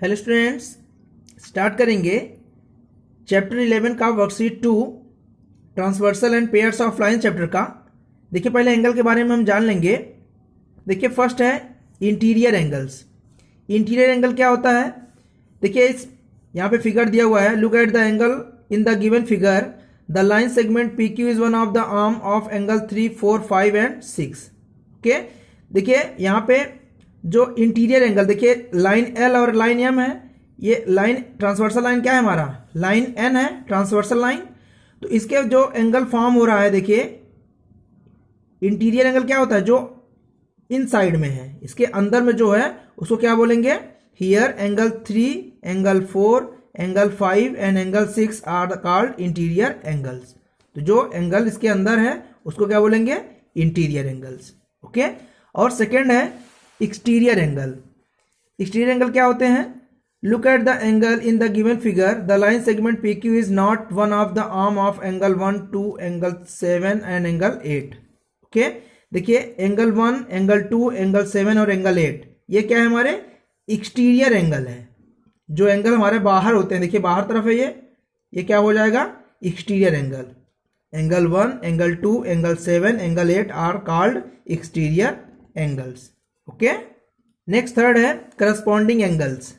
Hello students, start करेंगे chapter 11 का worksheet 2 transversal and pairs of line chapter का। देखिए पहले एंगल के बारे में हम जान लेंगे। देखिए फर्स्ट है इंटीरियर एंगल्स। इंटीरियर एंगल क्या होता है? देखिए इस यहाँ पे फिगर दिया हुआ है। Look at the angle in the given figure. The line segment P Q is one of the arm of angle 3, 4, 5 and 6। Okay, देखिए यहाँ पे जो इंटीरियर एंगल, देखिए लाइन एल और लाइन एम है। ये लाइन ट्रांसवर्सल लाइन क्या है हमारा? लाइन एन है ट्रांसवर्सल लाइन। तो इसके जो एंगल फॉर्म हो रहा है, देखिए इंटीरियर एंगल क्या होता है? जो इन साइड में है, इसके अंदर में जो है उसको क्या बोलेंगे? Here angle 3, angle 4, angle 5 and angle 6 are called interior angles. तो जो एंगल इसके अंदर है उसको क्या बोलेंगे? Interior angles. ओके, और सेकेंड है एक्सटीरियर एंगल। एक्सटीरियर एंगल क्या होते हैं? Look at the angle in the given figure. The line segment P Q is not one of the arm of angle 1, 2, angle 7 and angle 8। Okay, देखिए angle 1, angle 2, angle 7 और angle 8 ये क्या है? हमारे exterior angle है। जो angle हमारे बाहर होते हैं, देखिए बाहर तरफ है ये क्या हो जाएगा? Exterior angle. Angle 1, angle 2, angle 7, angle 8 are called exterior angles. Okay, next third है करस्पॉन्डिंग एंगल्स।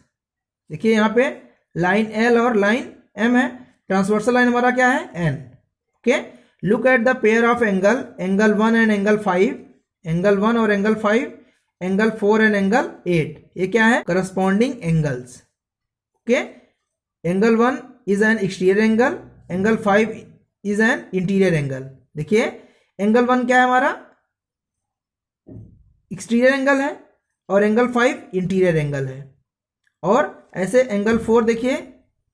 देखिए यहाँ पे लाइन एल और लाइन एम है। ट्रांसवर्सल लाइन हमारा क्या है? N. Okay, look at the pair of angle, angle 1 and angle 5, angle 1 और एंगल 5, एंगल 4 एंड एंगल 8। ये क्या है? Corresponding angles. Okay, angle 1 is an exterior angle, angle 5 is an interior angle. देखिए angle 1 क्या है हमारा? एक्सटीरियर एंगल है और एंगल 5 इंटीरियर एंगल है। और ऐसे एंगल 4 देखिए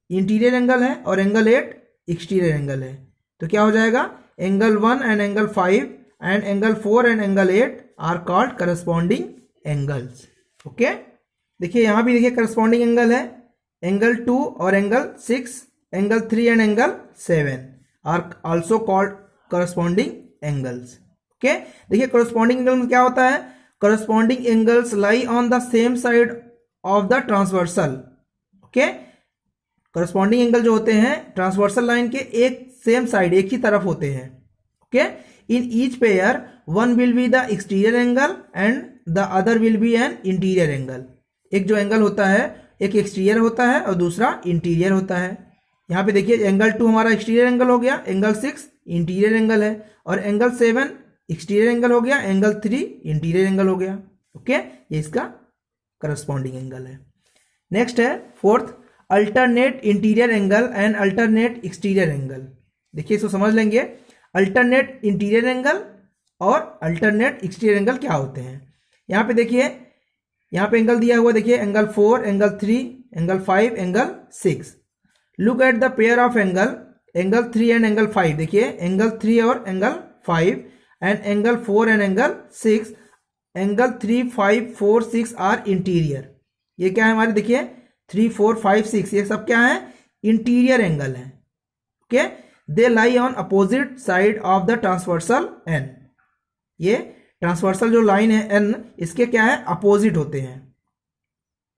इंटीरियर एंगल है और एंगल 8 एक्सटीरियर एंगल है। तो क्या हो जाएगा? Angle 1 and angle 5 and angle 4 and angle 8 are called corresponding angles. Okay, देखिए यहाँ भी देखिए करस्पॉन्डिंग एंगल है। एंगल 2 और angle 6, angle 3 and angle 7 are also called corresponding angles. Okay, देखिए करस्पॉन्डिंग एंगल में क्या होता है? corresponding angles lie on the same side of the transversal। Okay, corresponding angle जो होते हैं ट्रांसवर्सल लाइन के एक सेम साइड, एक ही तरफ होते हैं। Okay, in each pair one will be the exterior angle and the other will be an interior angle. एक जो एंगल होता है एक एक्सटीरियर होता है और दूसरा इंटीरियर होता है। यहाँ पे देखिए एंगल 2 हमारा एक्सटीरियर एंगल हो गया, एंगल 6 इंटीरियर एंगल है, और एंगल 7 एक्सटीरियर एंगल हो गया, एंगल 3 इंटीरियर एंगल हो गया। ओके, ये इसका करस्पॉन्डिंग एंगल है। नेक्स्ट है fourth, alternate interior angle and alternate exterior angle. देखिए इसको समझ लेंगे। अल्टरनेट इंटीरियर एंगल और अल्टरनेट एक्सटीरियर एंगल क्या होते हैं। यहाँ पे देखिए, यहाँ पे एंगल दिया हुआ, देखिए angle 4, angle 3, angle 5, angle 6। Look at the pair of angle, angle 3 and angle 5। देखिए एंगल 3 और angle 5 and angle 4 and angle 6, angle 3, 5, 4, 6 are interior। ये क्या है हमारे? देखिए 3, 4, 5, 6 ये सब क्या है? इंटीरियर एंगल है। Okay, they lie on opposite side of the transversal N. ये ट्रांसवर्सल जो लाइन है एन, इसके क्या है? अपोजिट होते हैं।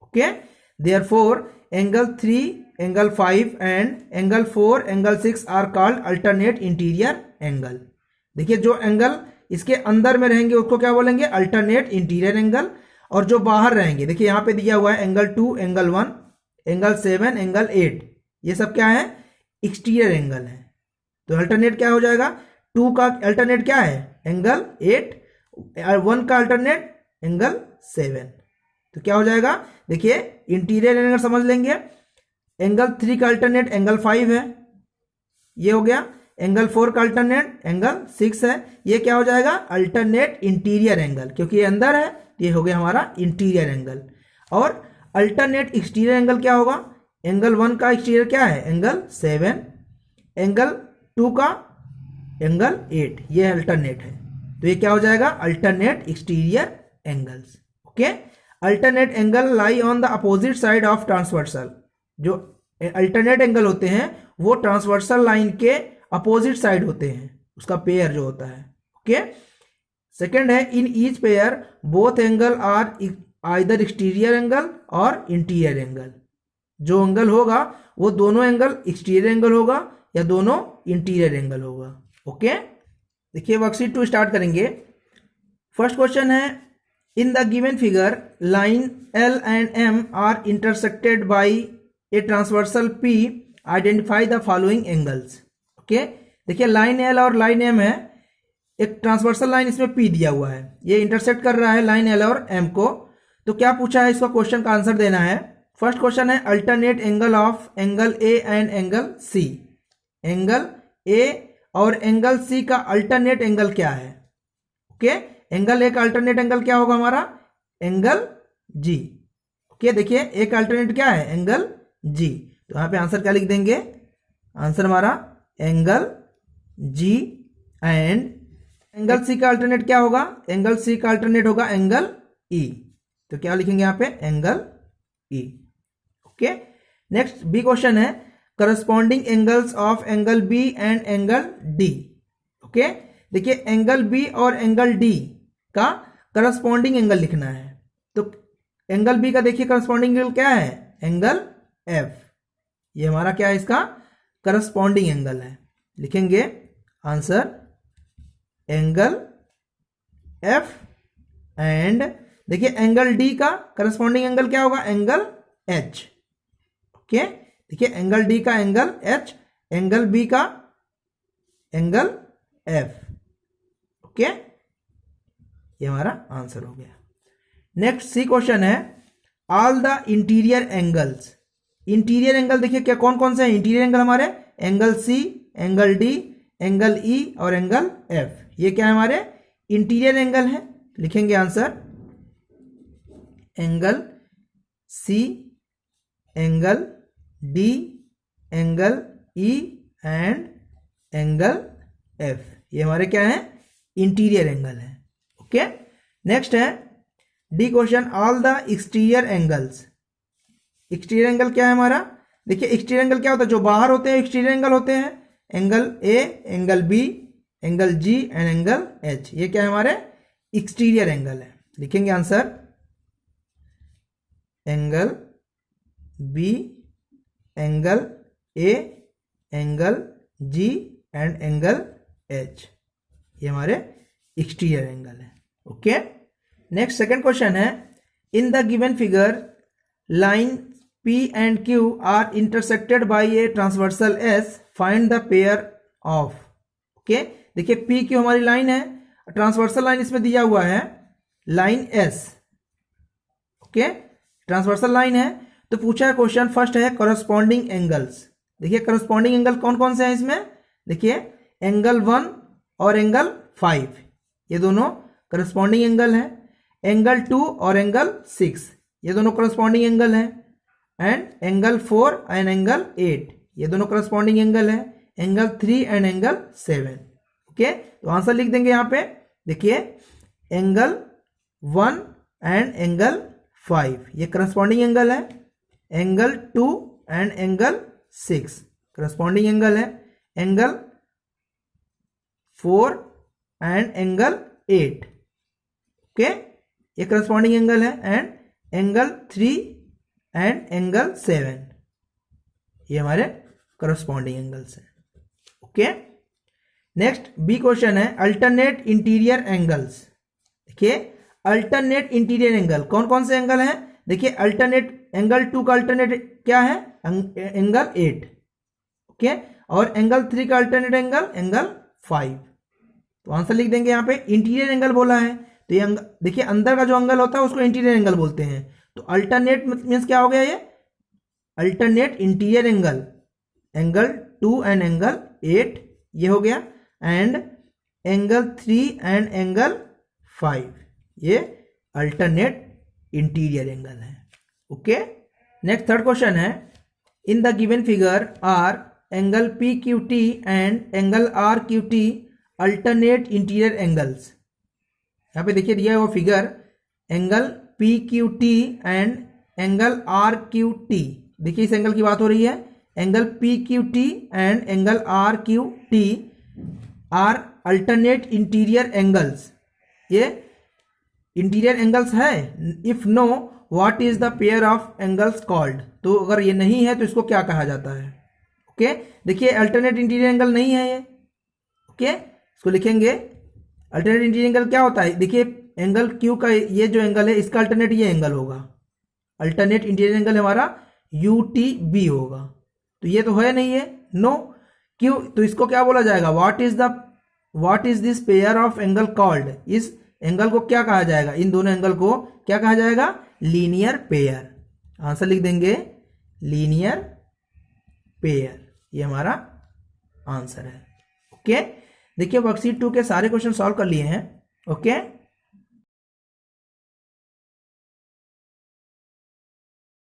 Okay, therefore angle 3, angle 5 and angle 4, angle 6 are called alternate interior angle. देखिए जो एंगल इसके अंदर में रहेंगे उसको क्या बोलेंगे? Alternate interior angle. और जो बाहर रहेंगे, देखिए यहाँ पे दिया हुआ है एंगल 2, एंगल 1, एंगल 7, एंगल 8, ये सब क्या है? एक्सटीरियर एंगल है। तो अल्टरनेट क्या हो जाएगा? 2 का अल्टरनेट क्या है? एंगल 8, 1 का अल्टरनेट एंगल 7। तो क्या हो जाएगा? देखिए इंटीरियर एंगल समझ लेंगे। एंगल 3 का अल्टरनेट एंगल 5 है, ये हो गया। एंगल 4 का अल्टरनेट एंगल 6 है, ये क्या हो जाएगा? अल्टरनेट इंटीरियर एंगल, क्योंकि ये अंदर है, ये हो गया हमारा इंटीरियर एंगल। और अल्टरनेट एक्सटीरियर एंगल क्या होगा? एंगल 1 का एक्सटीरियर क्या है? एंगल 7, एंगल 2 का एंगल 8, ये अल्टरनेट है। तो ये क्या हो जाएगा? Alternate exterior angles. Okay, alternate angle lie on the opposite side of transversal. जो अल्टरनेट एंगल होते हैं वो ट्रांसवर्सल लाइन के अपोजिट साइड होते हैं, उसका पेयर जो होता है। ओके, सेकेंड है in each pair both angle are either exterior angle और इंटीरियर एंगल। जो एंगल होगा वो दोनों एंगल एक्सटीरियर एंगल होगा या दोनों इंटीरियर एंगल होगा। ओके, देखिए वर्कशीट 2 स्टार्ट करेंगे। फर्स्ट क्वेश्चन है, in the given figure line L and M are intersected by a transversal P, identify the following angles. Okay, देखिए लाइन एल और line M है, एक ट्रांसवर्सल लाइन इसमें P दिया हुआ है, ये इंटरसेक्ट कर रहा है लाइन एल और एम को। तो क्या पूछा है, इसका क्वेश्चन का आंसर देना है। फर्स्ट क्वेश्चन है, alternate angle of angle A and angle C. Angle A और एंगल सी का अल्टरनेट एंगल क्या है। ओके, एंगल ए का अल्टरनेट एंगल क्या होगा हमारा, एंगल जी। ओके, देखिए ए का अल्टरनेट क्या है, एंगल जी। तो यहाँ पे आंसर क्या लिख देंगे, आंसर हमारा angle G. And angle C का अल्टरनेट क्या होगा, एंगल सी का अल्टरनेट होगा एंगल ई। तो क्या लिखेंगे यहाँ पे, angle E. Okay, next B question है, corresponding angles of angle B and angle D. Okay, देखिए एंगल बी और एंगल डी का करस्पॉन्डिंग एंगल लिखना है। तो एंगल बी का देखिए करस्पॉन्डिंग एंगल क्या है, एंगल एफ। ये हमारा क्या है, इसका करस्पॉन्डिंग एंगल है। लिखेंगे आंसर एंगल एफ। एंड देखिए एंगल डी का करस्पॉन्डिंग एंगल क्या होगा, एंगल एच। ओके, देखिए एंगल डी का एंगल एच, एंगल बी का एंगल एफ। ओके, ये हमारा आंसर हो गया। नेक्स्ट सी क्वेश्चन है, all the interior angles. Interior angle देखिए क्या कौन कौन से हैं इंटीरियर एंगल हमारे, angle C, angle D, angle E और एंगल एफ। ये क्या है हमारे इंटीरियर एंगल है। लिखेंगे answer angle C, angle D, angle E and angle F. ये हमारे क्या है, इंटीरियर एंगल है। ओके, नेक्स्ट है D question, all the exterior angles. Exterior angle क्या है हमारा, देखिए एक्सटीरियर एंगल क्या होता है, जो बाहर होते हैं एक्सटीरियर एंगल होते हैं, angle A, angle B, angle G and angle H. ये क्या है हमारे एक्सटीरियर एंगल है। लिखेंगे answer angle B, angle A, angle G and angle H. ये हमारे एक्सटीरियर एंगल है। ओके, नेक्स्ट सेकंड क्वेश्चन है, in the given figure line P and Q are intersected by a transversal S, find the pair of। Okay, देखिए P Q हमारी line है, transversal line इसमें दिया हुआ है line S। Okay, transversal line है। तो पूछा है क्वेश्चन, फर्स्ट है करस्पॉन्डिंग एंगल्स। देखिए करस्पॉन्डिंग एंगल कौन कौन से हैं इसमें, देखिए एंगल 1 और एंगल 5, ये दोनों करस्पॉन्डिंग एंगल है। एंगल 2 और एंगल 6, ये दोनों करस्पॉन्डिंग एंगल है। एंड एंगल 4 एंड एंगल 8, ये दोनों करस्पॉन्डिंग एंगल है। Angle 3 and angle 7। ओके, तो आंसर लिख देंगे यहाँ पे, देखिए एंगल 1 एंड एंगल 5 ये करस्पॉन्डिंग एंगल है। Angle 2 and angle 6 corresponding angle है। एंगल 4 एंड एंगल 8, ओके, ये करस्पॉन्डिंग एंगल है। एंड एंगल 3 एंड एंगल 7, ये हमारे करस्पॉन्डिंग एंगल्स हैं। ओके, नेक्स्ट बी क्वेश्चन है, अल्टरनेट इंटीरियर एंगल्स। देखिए अल्टरनेट इंटीरियर एंगल कौन कौन से एंगल हैं, देखिए अल्टरनेट एंगल 2 का अल्टरनेट क्या है, एंगल 8। ओके, और एंगल 3 का अल्टरनेट एंगल 5। तो आंसर लिख देंगे यहाँ पे, इंटीरियर एंगल बोला है तो ये देखिए अंदर का जो एंगल होता है उसको इंटीरियर एंगल बोलते हैं। तो अल्टरनेट मीन्स क्या हो गया, ये alternate interior angle, angle 2 and angle 8 ये हो गया। एंड एंगल 3 एंड एंगल 5 ये अल्टरनेट इंटीरियर एंगल है। ओके, नेक्स्ट थर्ड क्वेश्चन है, in the given figure R angle P Q T and angle R Q T alternate interior angles. यहाँ पे देखिए दिया है वो figure, angle P Q T and angle R Q T. देखिए इस angle की बात हो रही है, angle P Q T and angle R Q T are alternate interior angles. ये इंटीरियर एंगल्स है? If no, what is the pair of angles called? तो अगर ये नहीं है तो इसको क्या कहा जाता है? ओके, देखिए अल्टरनेट इंटीरियर एंगल नहीं है ये। ओके, इसको लिखेंगे। अल्टरनेट इंटीरियर एंगल क्या होता है? देखिए एंगल क्यू का ये जो एंगल है इसका अल्टरनेट ये एंगल होगा। अल्टरनेट इंटीरियर एंगल हमारा UTB होगा। तो ये तो है नहीं है, नो। क्यों? तो इसको क्या बोला जाएगा? What is this pair of angle called? इस एंगल को क्या कहा जाएगा? इन दोनों एंगल को क्या कहा जाएगा? Linear pair. आंसर लिख देंगे लीनियर पेयर, ये हमारा आंसर है। ओके, देखिए वर्कशीट 2 के सारे क्वेश्चन सॉल्व कर लिए हैं। ओके।